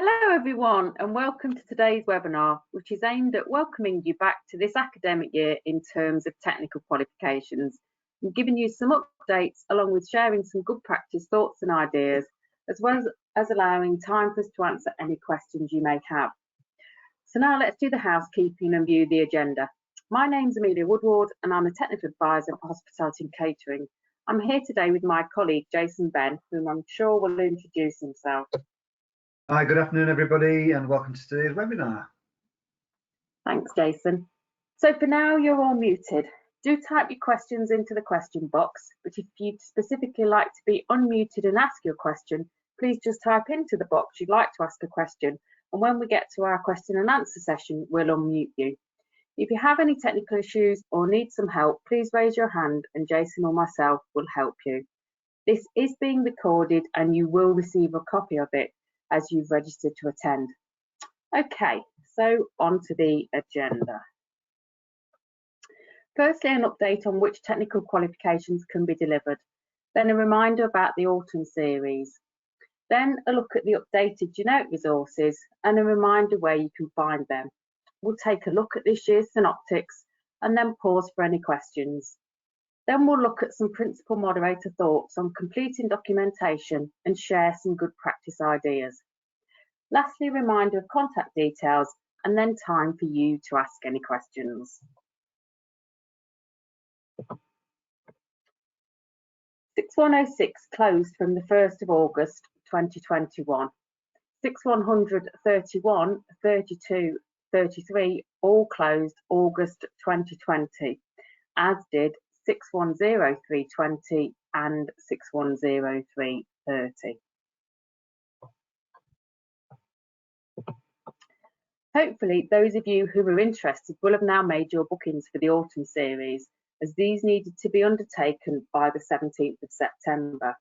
Hello everyone and welcome to today's webinar, which is aimed at welcoming you back to this academic year in terms of technical qualifications and giving you some updates along with sharing some good practice thoughts and ideas, as well as allowing time for us to answer any questions you may have. So now let's do the housekeeping and view the agenda. My name's Amelia Woodward and I'm a technical advisor for hospitality and catering. I'm here today with my colleague Jason Ben, whom I'm sure will introduce himself. Hi, good afternoon everybody and welcome to today's webinar. Thanks Jason. So for now you're all muted. Do type your questions into the question box, but if you'd specifically like to be unmuted and ask your question, please just type into the box you'd like to ask a question, and when we get to our question and answer session we'll unmute you. If you have any technical issues or need some help, please raise your hand and Jason or myself will help you. This is being recorded and you will receive a copy of it as you've registered to attend. Okay, so on to the agenda. Firstly, an update on which technical qualifications can be delivered, then a reminder about the autumn series, then a look at the updated generic resources and a reminder where you can find them. We'll take a look at this year's synoptics and then pause for any questions. Then we'll look at some principal moderator thoughts on completing documentation and share some good practice ideas. Lastly, a reminder of contact details and then time for you to ask any questions. 6106 closed from the 1st of August 2021. 6100, 31, 32, 33 all closed August 2020, as did 610320 and 610330. Hopefully those of you who are interested will have now made your bookings for the autumn series, as these needed to be undertaken by the 17th of September.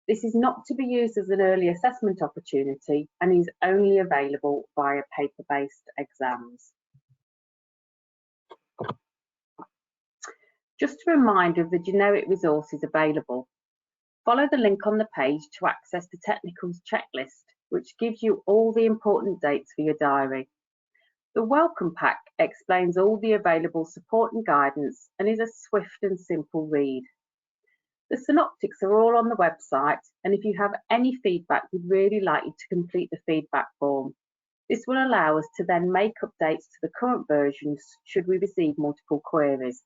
This is not to be used as an early assessment opportunity and is only available via paper-based exams. Just a reminder of the generic resources available. Follow the link on the page to access the technicals checklist, which gives you all the important dates for your diary. The welcome pack explains all the available support and guidance and is a swift and simple read. The synoptics are all on the website, and if you have any feedback, we'd really like you to complete the feedback form. This will allow us to then make updates to the current versions should we receive multiple queries.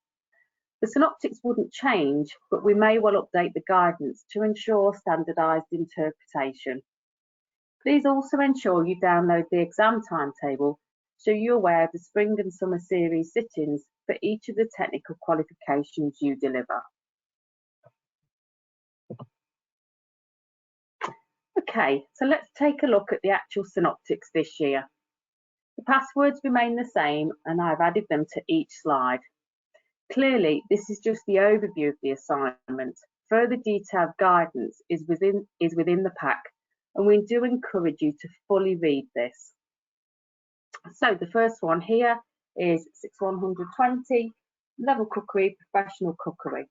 The synoptics wouldn't change, but we may well update the guidance to ensure standardised interpretation. Please also ensure you download the exam timetable so you're aware of the spring and summer series sit-ins for each of the technical qualifications you deliver. Okay, so let's take a look at the actual synoptics this year. The passwords remain the same and I've added them to each slide. Clearly, this is just the overview of the assignment. Further detailed guidance is within the pack, and we do encourage you to fully read this. So the first one here is 6120, level cookery, professional cookery.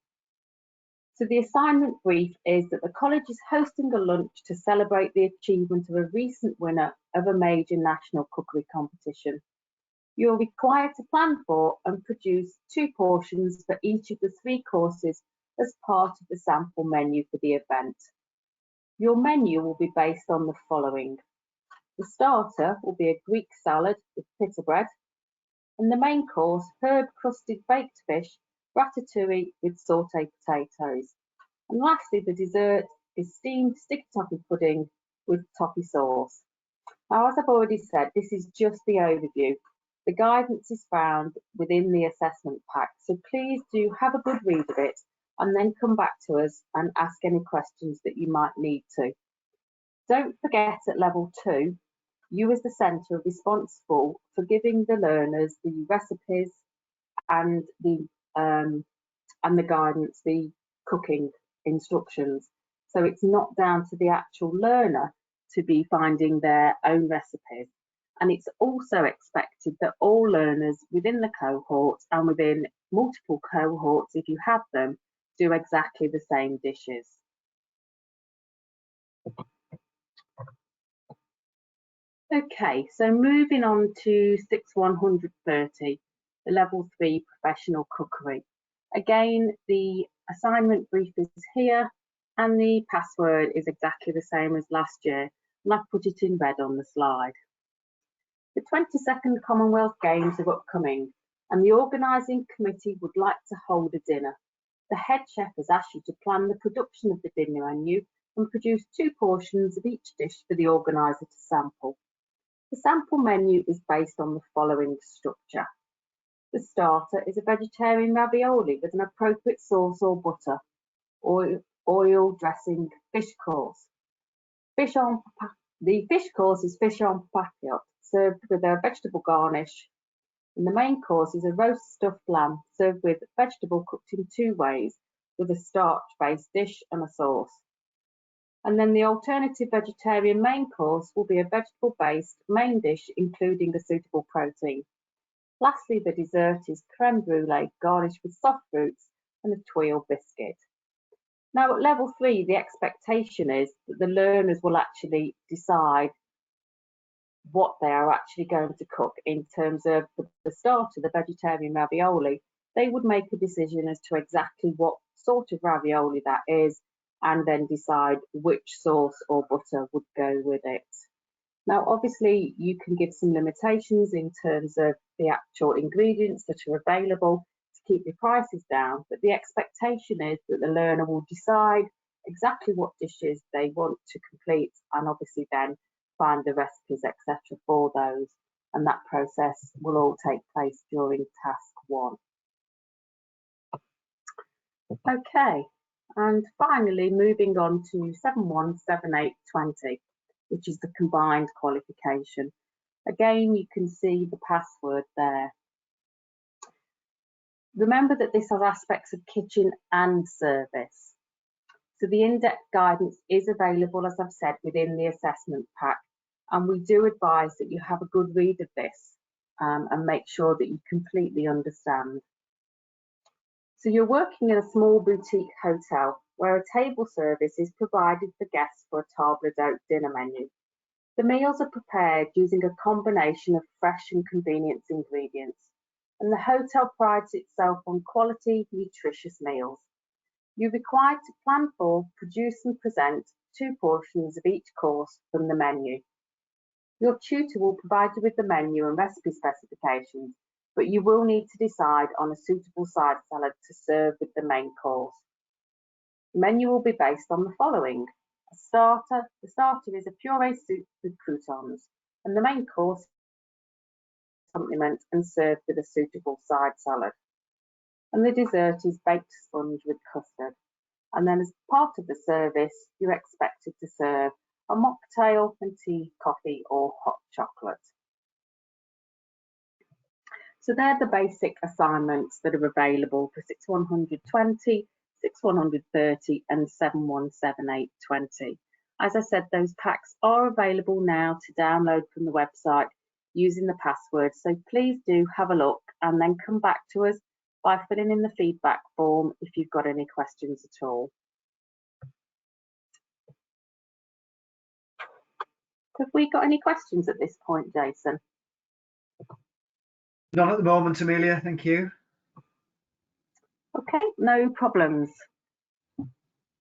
So the assignment brief is that the college is hosting a lunch to celebrate the achievement of a recent winner of a major national cookery competition. You're required to plan for and produce 2 portions for each of the 3 courses as part of the sample menu for the event. Your menu will be based on the following. The starter will be a Greek salad with pita bread, and the main course, herb-crusted baked fish, ratatouille with sautéed potatoes. And lastly, the dessert is steamed sticky toffee pudding with toffee sauce. Now, as I've already said, this is just the overview. The guidance is found within the assessment pack, so please do have a good read of it and then come back to us and ask any questions that you might need to. Don't forget at level 2, you as the centre are responsible for giving the learners the recipes and the guidance, the cooking instructions. So it's not down to the actual learner to be finding their own recipes. And it's also expected that all learners within the cohort and within multiple cohorts, if you have them, do exactly the same dishes. Okay, so moving on to 6130, the level 3 professional cookery. Again, the assignment brief is here and the password is exactly the same as last year, and I've put it in red on the slide. The 22nd Commonwealth Games are upcoming and the organising committee would like to hold a dinner. The head chef has asked you to plan the production of the dinner menu and produce 2 portions of each dish for the organiser to sample. The sample menu is based on the following structure. The starter is a vegetarian ravioli with an appropriate sauce or butter, oil, dressing, fish course. The fish course is fish en papillote, served with a vegetable garnish. And the main course is a roast stuffed lamb, served with vegetable cooked in 2 ways, with a starch-based dish and a sauce. And then the alternative vegetarian main course will be a vegetable-based main dish, including a suitable protein. Lastly, the dessert is creme brulee, garnished with soft fruits and a tuile biscuit. Now, at level 3, the expectation is that the learners will actually decide what they are actually going to cook. In terms of the starter, the vegetarian ravioli, they would make a decision as to exactly what sort of ravioli that is, and then decide which sauce or butter would go with it. Now, obviously, you can give some limitations in terms of the actual ingredients that are available to keep your prices down, but the expectation is that the learner will decide exactly what dishes they want to complete and obviously then find the recipes, etc. for those, and that process will all take place during task 1. Okay, and finally moving on to 717820, which is the combined qualification. Again, you can see the password there. Remember that this has aspects of kitchen and service. So the in-depth guidance is available, as I've said, within the assessment pack, and we do advise that you have a good read of this and make sure that you completely understand. So you're working in a small boutique hotel where a table service is provided for guests for a table d'hôte dinner menu. The meals are prepared using a combination of fresh and convenience ingredients, and the hotel prides itself on quality, nutritious meals. You're required to plan for, produce and present 2 portions of each course from the menu. Your tutor will provide you with the menu and recipe specifications, but you will need to decide on a suitable side salad to serve with the main course. The menu will be based on the following. The starter is a puree soup with croutons, and the main course accompaniment and served with a suitable side salad. And the dessert is baked sponge with custard. And then as part of the service, you're expected to serve a mocktail and tea, coffee or hot chocolate. So they're the basic assignments that are available for 6120, 6130 and 717820. As I said, those packs are available now to download from the website using the password. So please do have a look and then come back to us by filling in the feedback form if you've got any questions at all. Have we got any questions at this point, Jason? None at the moment, Amelia, thank you. Okay, no problems.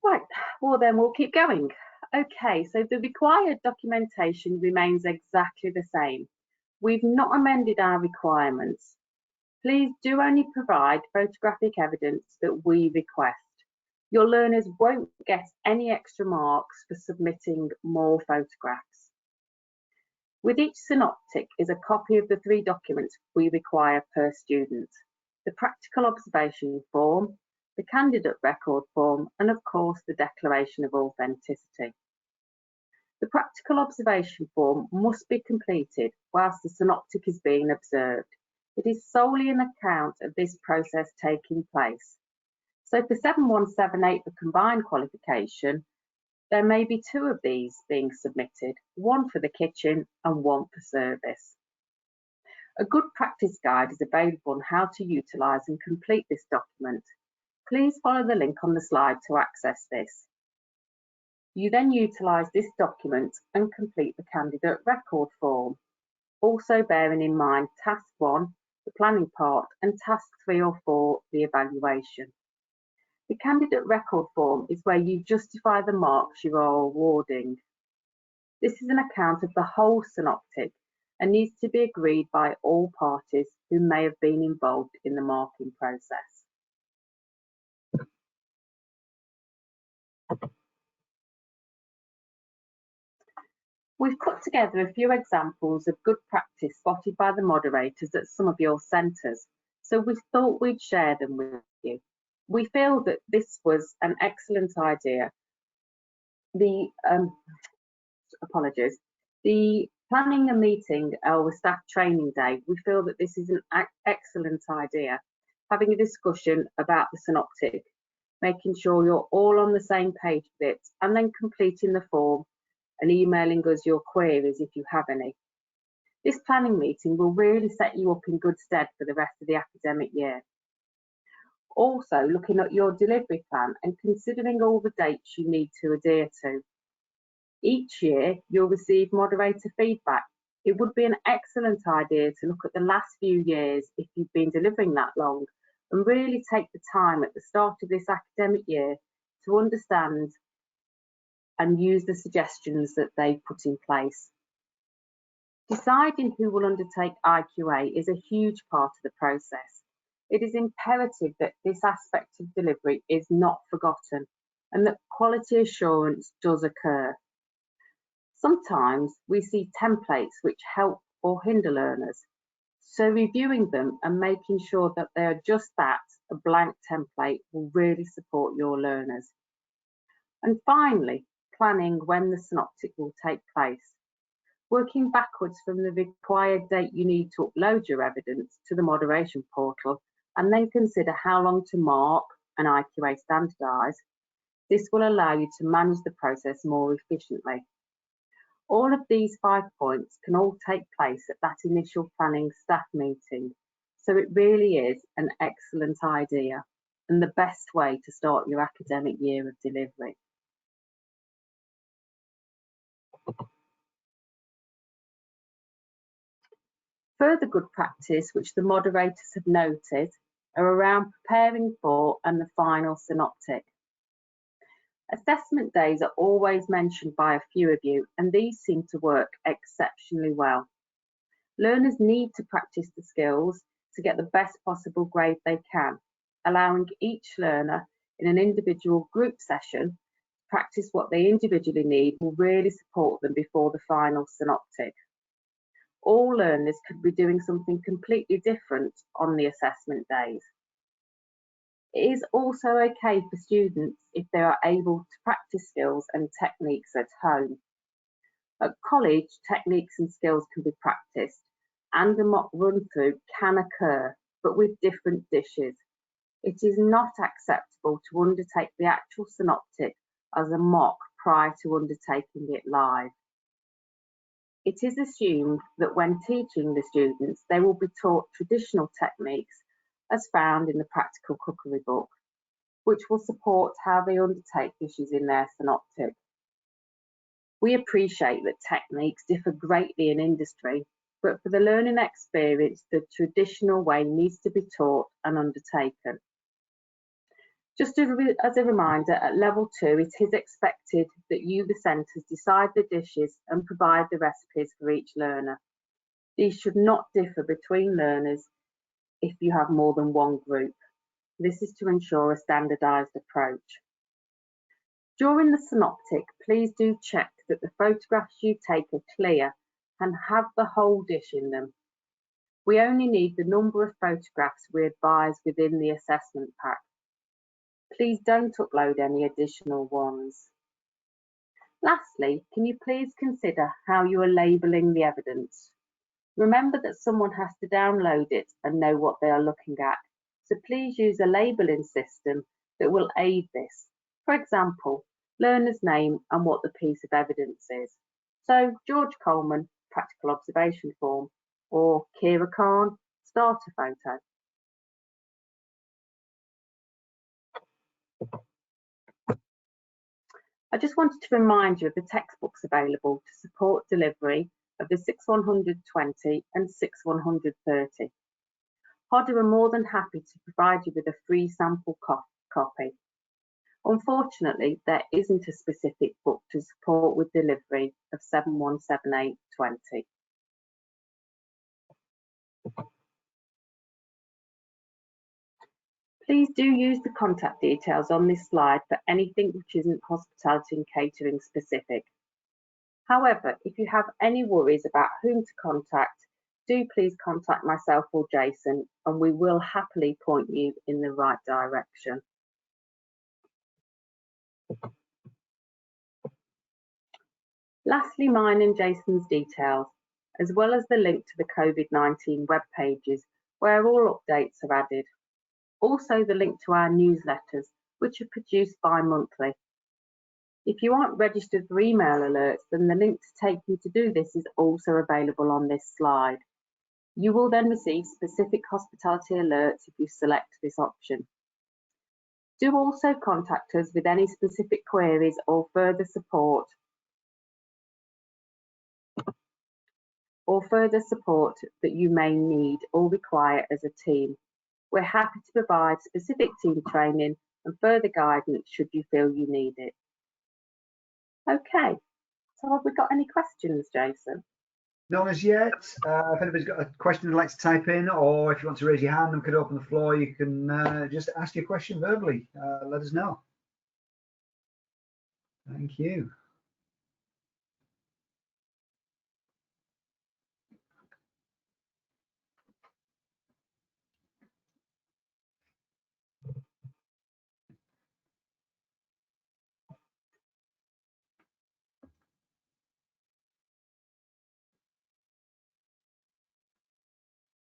Right, well then we'll keep going. Okay, so the required documentation remains exactly the same. We've not amended our requirements. Please do only provide photographic evidence that we request. Your learners won't get any extra marks for submitting more photographs. With each synoptic is a copy of the 3 documents we require per student: the practical observation form, the candidate record form, and of course the declaration of authenticity. The practical observation form must be completed whilst the synoptic is being observed. It is solely an account of this process taking place. So for 7178 for combined qualification, there may be 2 of these being submitted, 1 for the kitchen and 1 for service. A good practice guide is available on how to utilise and complete this document. Please follow the link on the slide to access this. You then utilise this document and complete the candidate record form, also bearing in mind task 1, the planning part, and task 3 or 4, the evaluation. The candidate record form is where you justify the marks you are awarding. This is an account of the whole synoptic and needs to be agreed by all parties who may have been involved in the marking process. We've put together a few examples of good practice spotted by the moderators at some of your centres, so we thought we'd share them with you. We feel that this was an excellent idea. The planning a meeting or staff training day, we feel that this is an excellent idea. Having a discussion about the synoptic, making sure you're all on the same page with it, and then completing the form and emailing us your queries if you have any. This planning meeting will really set you up in good stead for the rest of the academic year. Also, looking at your delivery plan and considering all the dates you need to adhere to. Each year, you'll receive moderator feedback. It would be an excellent idea to look at the last few years if you've been delivering that long and really take the time at the start of this academic year to understand and use the suggestions that they put in place. Deciding who will undertake IQA is a huge part of the process. It is imperative that this aspect of delivery is not forgotten and that quality assurance does occur. Sometimes we see templates which help or hinder learners, so reviewing them and making sure that they are just that, a blank template, will really support your learners. And finally, planning when the synoptic will take place. Working backwards from the required date you need to upload your evidence to the moderation portal and then consider how long to mark and IQA standardise. This will allow you to manage the process more efficiently. All of these 5 points can all take place at that initial planning staff meeting, so it really is an excellent idea and the best way to start your academic year of delivery. Further good practice which the moderators have noted are around preparing for and the final synoptic. Assessment days are always mentioned by a few of you, and these seem to work exceptionally well. Learners need to practice the skills to get the best possible grade they can, allowing each learner in an individual group session to practice what they individually need will really support them before the final synoptic. All learners could be doing something completely different on the assessment days. It is also okay for students if they are able to practice skills and techniques at home. At college, techniques and skills can be practiced and a mock run-through can occur, but with different dishes. It is not acceptable to undertake the actual synoptic as a mock prior to undertaking it live. It is assumed that when teaching the students, they will be taught traditional techniques as found in the Practical Cookery book, which will support how they undertake dishes in their synoptic. We appreciate that techniques differ greatly in industry, but for the learning experience, the traditional way needs to be taught and undertaken. Just as a reminder, at level 2, it is expected that you, the centres, decide the dishes and provide the recipes for each learner. These should not differ between learners if you have more than one group. This is to ensure a standardised approach. During the synoptic, please do check that the photographs you take are clear and have the whole dish in them. We only need the number of photographs we advise within the assessment pack. Please don't upload any additional ones. Lastly, can you please consider how you are labelling the evidence? Remember that someone has to download it and know what they are looking at, so please use a labelling system that will aid this. For example, learner's name and what the piece of evidence is. So, George Coleman, practical observation form, or Kira Khan, starter photo. I just wanted to remind you of the textbooks available to support delivery of the 6120 and 6130. Hodder are more than happy to provide you with a free sample copy. Unfortunately, there isn't a specific book to support with delivery of 717820. Please do use the contact details on this slide for anything which isn't hospitality and catering specific. However, if you have any worries about whom to contact, do please contact myself or Jason, and we will happily point you in the right direction. Lastly, mine and Jason's details, as well as the link to the COVID-19 web pages where all updates are added. Also the link to our newsletters, which are produced bi-monthly. If you aren't registered for email alerts, then the link to take you to do this is also available on this slide. You will then receive specific hospitality alerts if you select this option. Do also contact us with any specific queries or further support that you may need or require as a team. We're happy to provide specific team training and further guidance should you feel you need it. Okay, so have we got any questions, Jason? None as yet. If anybody's got a question they'd like to type in, or if you want to raise your hand and we could open the floor, you can just ask your question verbally. Let us know. Thank you.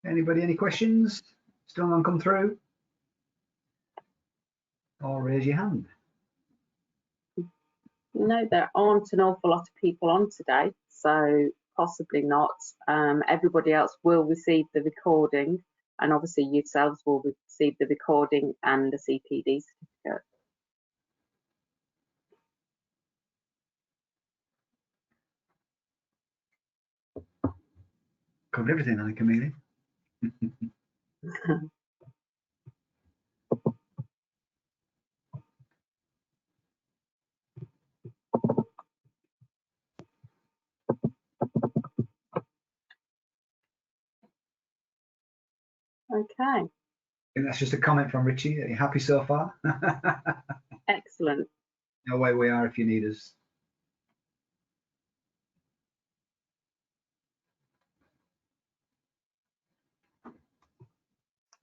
Anybody, any questions? Still none come through? Or raise your hand. No, there aren't an awful lot of people on today, so possibly not. Everybody else will receive the recording, and obviously yourselves will receive the recording and the CPD certificate. Covered everything, I think, Amelia. Okay. I think that's just a comment from Richie. Are you happy so far? Excellent. No way we are if you need us.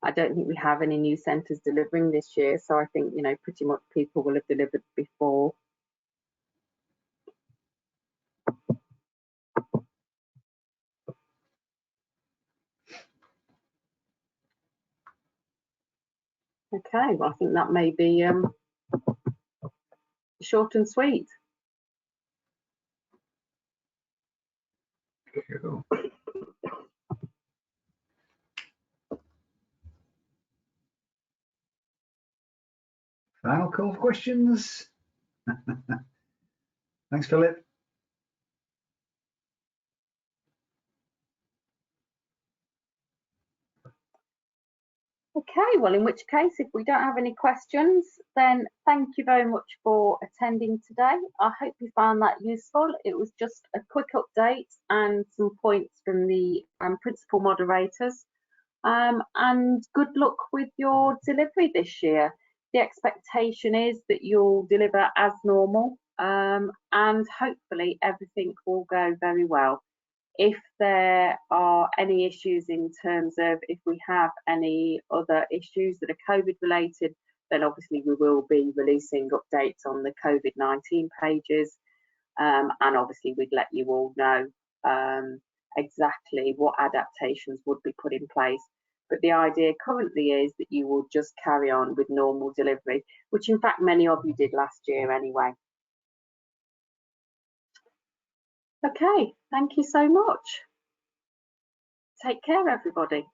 I don't think we have any new centres delivering this year, so I think, you know, pretty much people will have delivered before. Okay, well, I think that may be short and sweet. Cool. Final call for questions. Thanks, Philip. Okay, well, in which case, if we don't have any questions, then thank you very much for attending today. I hope you found that useful. It was just a quick update and some points from the principal moderators. And good luck with your delivery this year. The expectation is that you'll deliver as normal, and hopefully everything will go very well. If there are any issues in terms of if we have any other issues that are COVID related, then obviously we will be releasing updates on the COVID-19 pages, and obviously we'd let you all know exactly what adaptations would be put in place. But the idea currently is that you will just carry on with normal delivery, which in fact many of you did last year anyway. Okay, thank you so much. Take care, everybody.